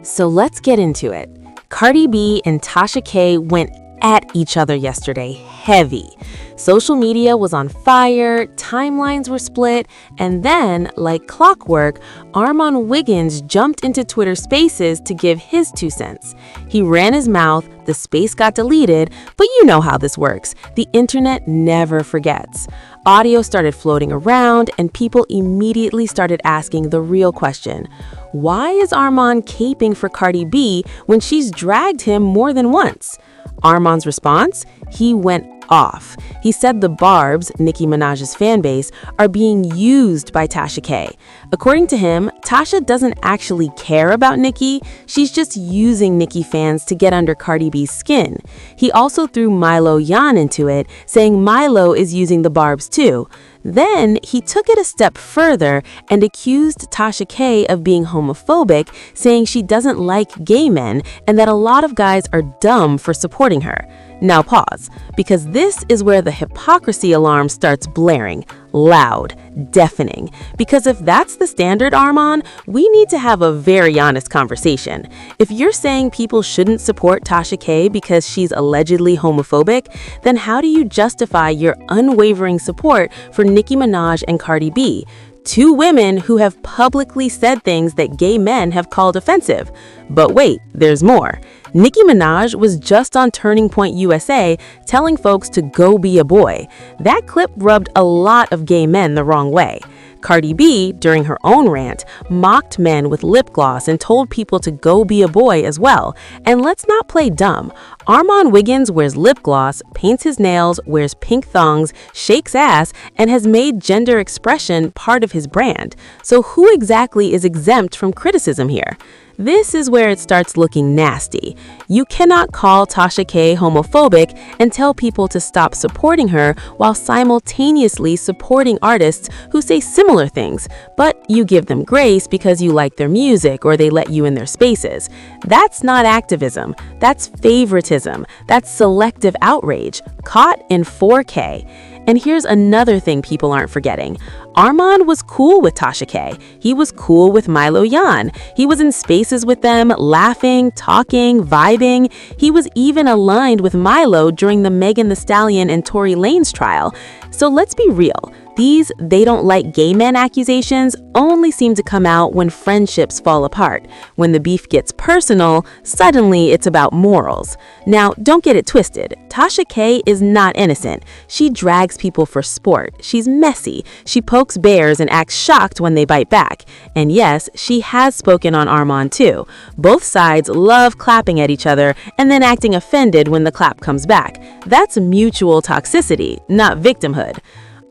So let's get into it. Cardi B and Tasha K went at each other yesterday, heavy. Social media was on fire, timelines were split, and then, like clockwork, Armon Wiggins jumped into Twitter Spaces to give his 2 cents. He ran his mouth, the space got deleted, but you know how this works. The internet never forgets. Audio started floating around, and people immediately started asking the real question. Why is Armon caping for Cardi B when she's dragged him more than once? Armon's response? He went off. He said the Barbs, Nicki Minaj's fan base, are being used by Tasha K. According to him, Tasha doesn't actually care about Nicki. She's just using Nicki fans to get under Cardi B's skin. He also threw Milo Yan into it, saying Milo is using the Barbs too. Then he took it a step further and accused Tasha K of being homophobic, saying she doesn't like gay men and that a lot of guys are dumb for supporting her. Now pause, because this is where the hypocrisy alarm starts blaring, loud, deafening. Because if that's the standard, Armon, we need to have a very honest conversation. If you're saying people shouldn't support Tasha K because she's allegedly homophobic, then how do you justify your unwavering support for Nicki Minaj and Cardi B? 2 women who have publicly said things that gay men have called offensive. But wait, there's more. Nicki Minaj was just on Turning Point USA telling folks to go be a boy. That clip rubbed a lot of gay men the wrong way. Cardi B, during her own rant, mocked men with lip gloss and told people to go be a boy as well. And let's not play dumb. Armon Wiggins wears lip gloss, paints his nails, wears pink thongs, shakes ass, and has made gender expression part of his brand. So who exactly is exempt from criticism here? This is where it starts looking nasty. You cannot call Tasha K homophobic and tell people to stop supporting her while simultaneously supporting artists who say similar things, but you give them grace because you like their music or they let you in their spaces. That's not activism. That's favoritism. That's selective outrage, caught in 4K. And here's another thing people aren't forgetting. Armon was cool with Tasha K. He was cool with Milo Yan. He was in spaces with them, laughing, talking, vibing. He was even aligned with Milo during the Megan Thee Stallion and Tory Lanez trial. So let's be real. These "they don't like gay men" accusations only seem to come out when friendships fall apart. When the beef gets personal, suddenly it's about morals. Now, don't get it twisted. Tasha K is not innocent. She drags people for sport. She's messy. She pokes bears and acts shocked when they bite back. And yes, she has spoken on Armon too. Both sides love clapping at each other and then acting offended when the clap comes back. That's mutual toxicity, not victimhood.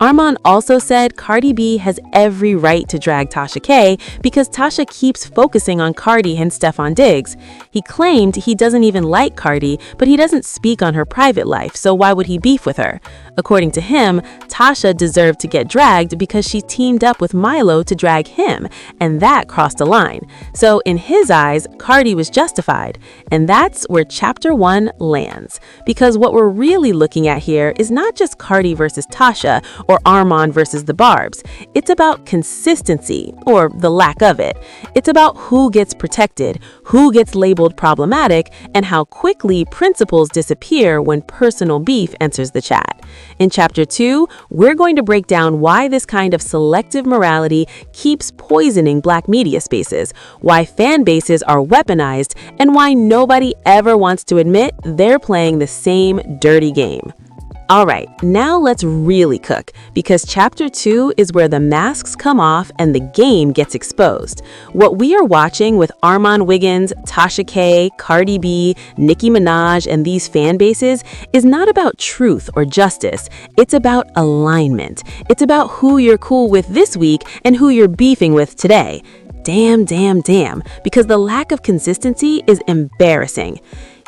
Armon also said Cardi B has every right to drag Tasha K because Tasha keeps focusing on Cardi and Stefon Diggs. He claimed he doesn't even like Cardi, but he doesn't speak on her private life, so why would he beef with her? According to him, Tasha deserved to get dragged because she teamed up with Milo to drag him, and that crossed a line. So in his eyes, Cardi was justified. And that's where Chapter 1 lands. Because what we're really looking at here is not just Cardi versus Tasha or Armon versus the Barbs. It's about consistency, or the lack of it. It's about who gets protected, who gets labeled problematic, and how quickly principles disappear when personal beef enters the chat. In Chapter 2, we're going to break down why this kind of selective morality keeps poisoning Black media spaces, why fan bases are weaponized, and why nobody ever wants to admit they're playing the same dirty game. Alright, now let's really cook, because Chapter 2 is where the masks come off and the game gets exposed. What we are watching with Armon Wiggins, Tasha K, Cardi B, Nicki Minaj, and these fan bases is not about truth or justice. It's about alignment. It's about who you're cool with this week and who you're beefing with today. Damn, because the lack of consistency is embarrassing.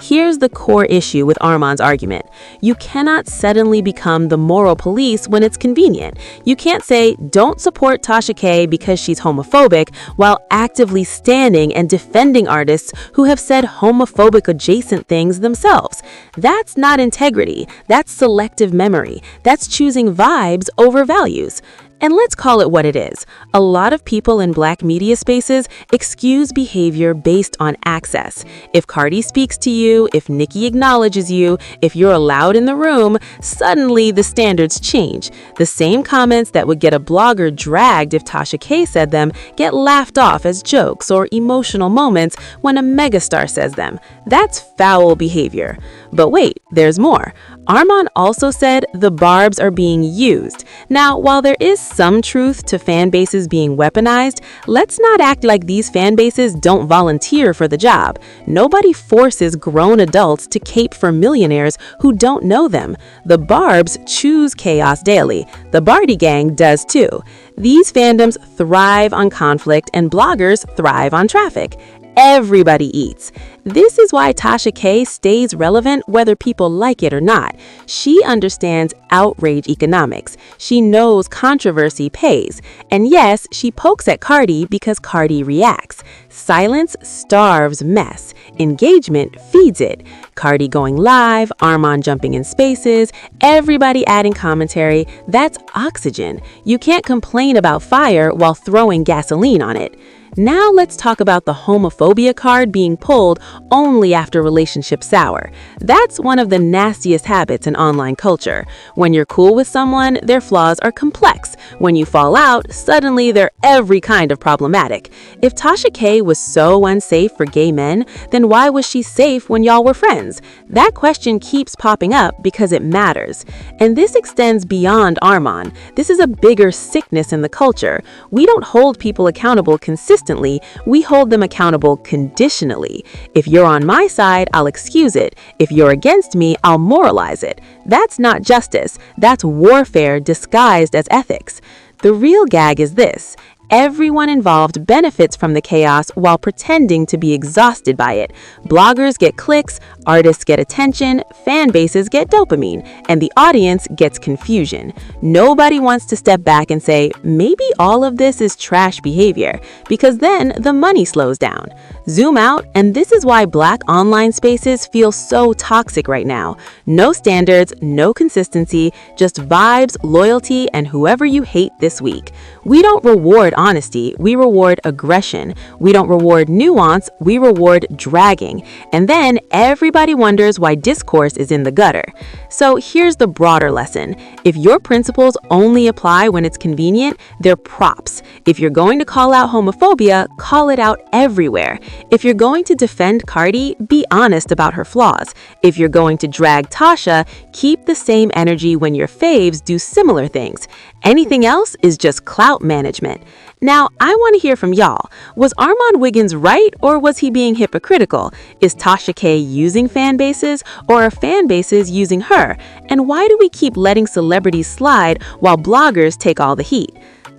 Here's the core issue with Armon's argument. You cannot suddenly become the moral police when it's convenient. You can't say, don't support Tasha K because she's homophobic, while actively standing and defending artists who have said homophobic adjacent things themselves. That's not integrity. That's selective memory. That's choosing vibes over values. And let's call it what it is. A lot of people in Black media spaces excuse behavior based on access. If Cardi speaks to you, if Nicki acknowledges you, if you're allowed in the room, suddenly the standards change. The same comments that would get a blogger dragged if Tasha K said them get laughed off as jokes or emotional moments when a megastar says them. That's foul behavior. But wait, there's more. Armon also said the barbs are being used. Now, while there is some truth to fan bases being weaponized, let's not act like these fan bases don't volunteer for the job. Nobody forces grown adults to cape for millionaires who don't know them. The barbs choose chaos daily. The Bardi gang does too. These fandoms thrive on conflict and bloggers thrive on traffic. Everybody eats. This is why Tasha K stays relevant whether people like it or not. She understands outrage economics. She knows controversy pays. And yes, she pokes at Cardi because Cardi reacts. Silence starves mess. Engagement feeds it. Cardi going live, Armon jumping in spaces, everybody adding commentary, that's oxygen. You can't complain about fire while throwing gasoline on it. Now let's talk about the homophobia card being pulled only after relationships sour. That's one of the nastiest habits in online culture. When you're cool with someone, their flaws are complex. When you fall out, suddenly they're every kind of problematic. If Tasha K was so unsafe for gay men, then why was she safe when y'all were friends? That question keeps popping up because it matters. And this extends beyond Armon. This is a bigger sickness in the culture. We don't hold people accountable consistently. We hold them accountable conditionally. If you're on my side, I'll excuse it. If you're against me, I'll moralize it. That's not justice. That's warfare disguised as ethics. The real gag is this. Everyone involved benefits from the chaos while pretending to be exhausted by it. Bloggers get clicks, artists get attention, fan bases get dopamine, and the audience gets confusion. Nobody wants to step back and say, maybe all of this is trash behavior, because then the money slows down. Zoom out, and this is why Black online spaces feel so toxic right now. No standards, no consistency, just vibes, loyalty, and whoever you hate this week. We don't reward honesty, we reward aggression. We don't reward nuance, we reward dragging. And then everybody wonders why discourse is in the gutter. So here's the broader lesson. If your principles only apply when it's convenient, they're props. If you're going to call out homophobia, call it out everywhere. If you're going to defend Cardi, be honest about her flaws. If you're going to drag Tasha, keep the same energy when your faves do similar things. Anything else is just clout management. Now, I want to hear from y'all. Was Armon Wiggins right, or was he being hypocritical? Is Tasha K using fan bases, or are fan bases using her? And why do we keep letting celebrities slide while bloggers take all the heat?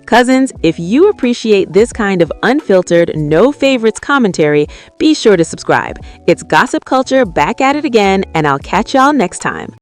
Cousins, if you appreciate this kind of unfiltered, no favorites commentary, be sure to subscribe. It's Gossip Culture back at it again, and I'll catch y'all next time.